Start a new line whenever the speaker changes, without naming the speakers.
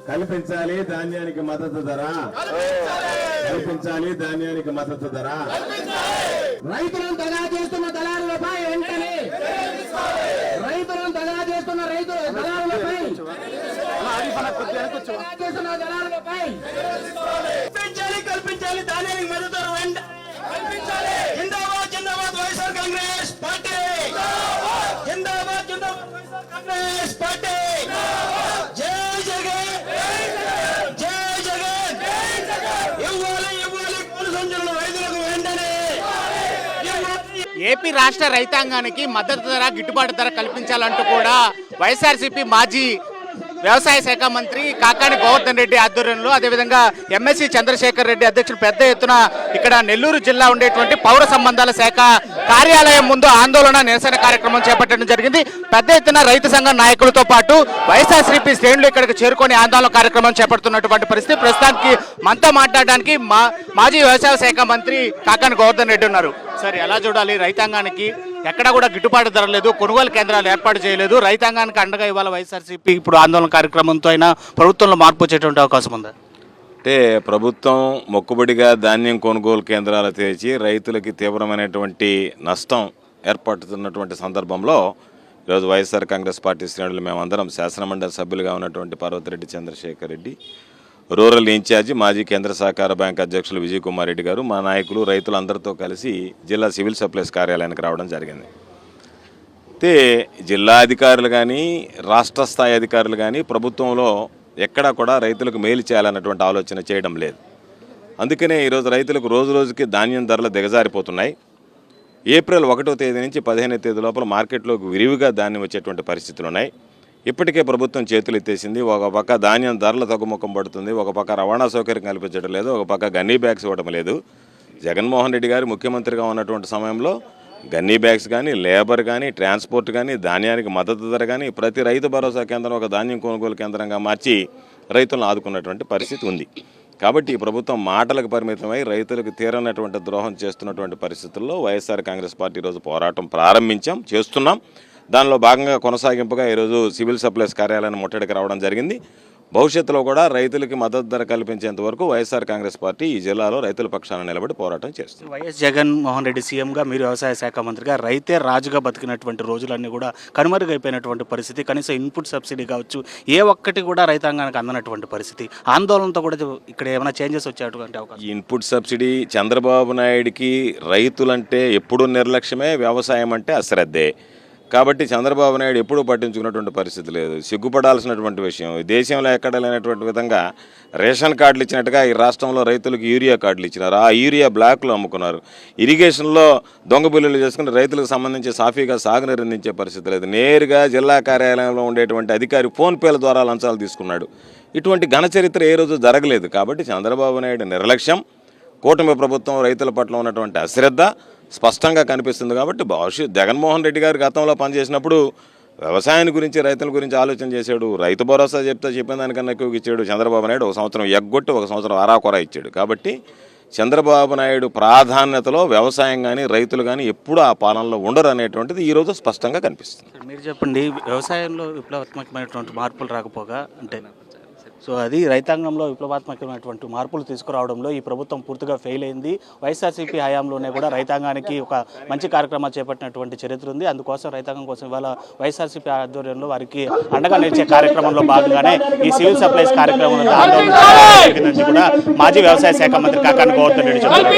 కల్పించాలి ధాన్యానికి మద్దతు ధర, కల్పించాలి ధాన్యానికి మద్దతు ధర.
రైతులను దగా చేస్తున్న దళారులపై వెంటనే, రైతులను దగా చేస్తున్న దళారులపై కల్పించాలి ధాన్యానికి మద్దతు ధర కల్పించాలి. జిందాబాద్ జిందాబాద్ వైఎస్ఆర్ కాంగ్రెస్ పార్టీ, జిందాబాద్ జిందాబాద్ వైఎస్ఆర్ కాంగ్రెస్ పార్టీ. జై జగన్, జై జగన్. ఇవ్వాలి ఇవ్వాలి పూల సంచులను రైతులకు వెంటనే.
ఏపీ రాష్ట్ర రైతాంగానికి మద్దతు ధర, గిట్టుబాటు ధర కల్పించాలంటూ కూడా వైఎస్ఆర్సీపీ మాజీ వ్యవసాయ శాఖ మంత్రి కాకాని గోవర్ధన్ రెడ్డి ఆధ్వర్యంలో, అదేవిధంగా ఎమ్మెల్సీ చంద్రశేఖర్ రెడ్డి అధ్యక్షుడు పెద్ద ఎత్తున ఇక్కడ నెల్లూరు జిల్లా ఉండేటువంటి పౌర సంబంధాల శాఖ కార్యాలయం ముందు ఆందోళన నిరసన కార్యక్రమం చేపట్టడం జరిగింది. పెద్ద ఎత్తున రైతు సంఘం నాయకులతో పాటు వైఎస్ఆర్సీపీ శ్రేణులు ఇక్కడికి చేరుకొని ఆందోళన కార్యక్రమం చేపడుతున్నటువంటి పరిస్థితి. ప్రస్తుతానికి మనతో మాట్లాడడానికి మాజీ వ్యవసాయ శాఖ మంత్రి కాకాని గోవర్ధన్ రెడ్డి ఉన్నారు. సరే, ఎలా చూడాలి? రైతాంగానికి ఎక్కడా కూడా గిట్టుబాటు ధర లేదు, కొనుగోలు కేంద్రాలు ఏర్పాటు చేయలేదు. రైతాంగానికి అండగా ఇవాళ వైఎస్ఆర్సీపీ ఇప్పుడు ఆందోళన కార్యక్రమంతో అయినా ప్రభుత్వంలో మార్పు వచ్చేటువంటి అవకాశం ఉందా?
అంటే ప్రభుత్వం మొక్కుబడిగా ధాన్యం కొనుగోలు కేంద్రాలు తెరిచి రైతులకి తీవ్రమైనటువంటి నష్టం ఏర్పడుతున్నటువంటి సందర్భంలో ఈరోజు వైఎస్ఆర్ కాంగ్రెస్ పార్టీ శ్రేణులు మేమందరం శాసనమండలి సభ్యులుగా ఉన్నటువంటి పర్వతిరెడ్డి చంద్రశేఖర్ రెడ్డి, రూరల్ ఇన్ఛార్జి మాజీ కేంద్ర సహకార బ్యాంక్ అధ్యక్షులు విజయ్ కుమార్ రెడ్డి గారు, మా నాయకులు రైతులందరితో కలిసి జిల్లా సివిల్ సప్లైస్ కార్యాలయానికి రావడం జరిగింది. అయితే జిల్లా అధికారులు కానీ రాష్ట్ర స్థాయి అధికారులు కానీ ప్రభుత్వంలో ఎక్కడా కూడా రైతులకు మేలు చేయాలన్నటువంటి ఆలోచన చేయడం లేదు. అందుకనే ఈరోజు రైతులకు రోజు రోజుకి ధాన్యం ధరలు దిగజారిపోతున్నాయి. ఏప్రిల్ 1వ తేదీ నుంచి 15వ తేదీ లోపల మార్కెట్లోకి విరివిగా ధాన్యం వచ్చేటువంటి పరిస్థితులు ఉన్నాయి. ఇప్పటికే ప్రభుత్వం చేతులు ఎత్తేసింది. ఒక పక్క ధాన్యం ధరలు తగ్గుముఖం పడుతుంది, ఒక పక్క రవాణా సౌకర్యం కల్పించడం లేదు, ఒక పక్క గన్నీ బ్యాగ్స్ ఇవ్వడం లేదు. జగన్మోహన్ రెడ్డి గారు ముఖ్యమంత్రిగా ఉన్నటువంటి సమయంలో గన్నీ బ్యాగ్స్ కానీ, లేబర్ కానీ, ట్రాన్స్పోర్ట్ కానీ, ధాన్యానికి మద్దతు ధర కానీ ప్రతి రైతు భరోసా కేంద్రం ఒక ధాన్యం కొనుగోలు కేంద్రంగా మార్చి రైతులను ఆదుకున్నటువంటి పరిస్థితి ఉంది. కాబట్టి ఈ ప్రభుత్వం మాటలకు పరిమితమై రైతులకు తీరనటువంటి ద్రోహం చేస్తున్నటువంటి పరిస్థితుల్లో వైఎస్ఆర్ కాంగ్రెస్ పార్టీ ఈరోజు పోరాటం చేస్తున్నాం. దానిలో భాగంగా కొనసాగింపుగా ఈరోజు సివిల్ సప్లైస్ కార్యాలయాన్ని ముట్టడికి రావడం జరిగింది. భవిష్యత్తులో కూడా రైతులకి మద్దతు ధర కల్పించేంత వరకు వైఎస్ఆర్ కాంగ్రెస్ పార్టీ ఈ జిల్లాలో రైతుల పక్షాన నిలబడి పోరాటం చేస్తుంది.
వైఎస్ జగన్మోహన్ రెడ్డి సీఎంగా, మీరు వ్యవసాయ శాఖ మంత్రిగా రైతే రాజుగా బతికినటువంటి రోజులన్నీ కూడా కనుమరుగైపోయినటువంటి పరిస్థితి. కనీసం ఇన్పుట్ సబ్సిడీ కావచ్చు, ఏ ఒక్కటి కూడా రైతాంగానికి అందనటువంటి పరిస్థితి. ఆందోళనతో కూడా ఇక్కడ ఏమైనా చేంజెస్ వచ్చేటువంటి అవకాశం?
ఇన్పుట్ సబ్సిడీ చంద్రబాబు నాయుడికి రైతులంటే ఎప్పుడు నిర్లక్ష్యమే, వ్యవసాయం అంటే అశ్రద్ధే. కాబట్టి చంద్రబాబు నాయుడు ఎప్పుడూ పట్టించుకున్నటువంటి పరిస్థితి లేదు. సిగ్గుపడాల్సినటువంటి విషయం. దేశంలో ఎక్కడ లేనటువంటి విధంగా రేషన్ కార్డులు ఇచ్చినట్టుగా ఈ రాష్ట్రంలో రైతులకు యూరియా కార్డులు ఇచ్చినారు. ఆ యూరియా బ్లాక్లో అమ్ముకున్నారు. ఇరిగేషన్లో దొంగ బిల్లులు చేసుకుని రైతులకు సంబంధించి సాఫీగా సాగునీరు అందించే పరిస్థితి లేదు. నేరుగా జిల్లా కార్యాలయంలో ఉండేటువంటి అధికారి ఫోన్పేల ద్వారా లంచాలు తీసుకున్నాడు. ఇటువంటి ఘన చరిత్ర ఏ రోజు జరగలేదు. కాబట్టి చంద్రబాబు నాయుడు నిర్లక్ష్యం, కూటమి ప్రభుత్వం రైతుల పట్ల ఉన్నటువంటి అశ్రద్ధ స్పష్టంగా కనిపిస్తుంది. కాబట్టి జగన్మోహన్ రెడ్డి గారు గతంలో పనిచేసినప్పుడు వ్యవసాయాన్ని గురించి, రైతుల గురించి ఆలోచన చేశాడు. రైతు భరోసా చెప్పిన దానికన్నా ఎక్కువ ఇచ్చాడు. చంద్రబాబు నాయుడు ఒక సంవత్సరం ఎగ్గొట్టి ఒక సంవత్సరం అరాకొర ఇచ్చాడు. కాబట్టి చంద్రబాబు నాయుడు ప్రాధాన్యతలో వ్యవసాయం కానీ, రైతులు కానీ ఎప్పుడు ఆ పాలనలో ఉండరు అనేటువంటిది ఈరోజు స్పష్టంగా కనిపిస్తుంది.
మీరు చెప్పండి, వ్యవసాయంలో విప్లవాత్మకమైనటువంటి మార్పులు రాకపోగా అంటే సో అది రైతాంగంలో విప్లవాత్మకమైనటువంటి మార్పులు తీసుకురావడంలో ఈ ప్రభుత్వం పూర్తిగా ఫెయిల్ అయింది. వైఎస్ఆర్సీపీ హయాంలోనే కూడా రైతాంగానికి ఒక మంచి కార్యక్రమాలు చేపట్టినటువంటి చరిత్ర ఉంది. అందుకోసం రైతాంగం కోసం ఇవాళ వైఎస్ఆర్సీపీ ఆధ్వర్యంలో వారికి అండగా నిలిచే కార్యక్రమంలో భాగంగానే ఈ సివిల్ సప్లైస్ కార్యక్రమంలో ఆందోళన కూడా మాజీ వ్యవసాయ శాఖ మంత్రి కాకాని గోవర్ధన్ రెడ్డి చెప్పారు.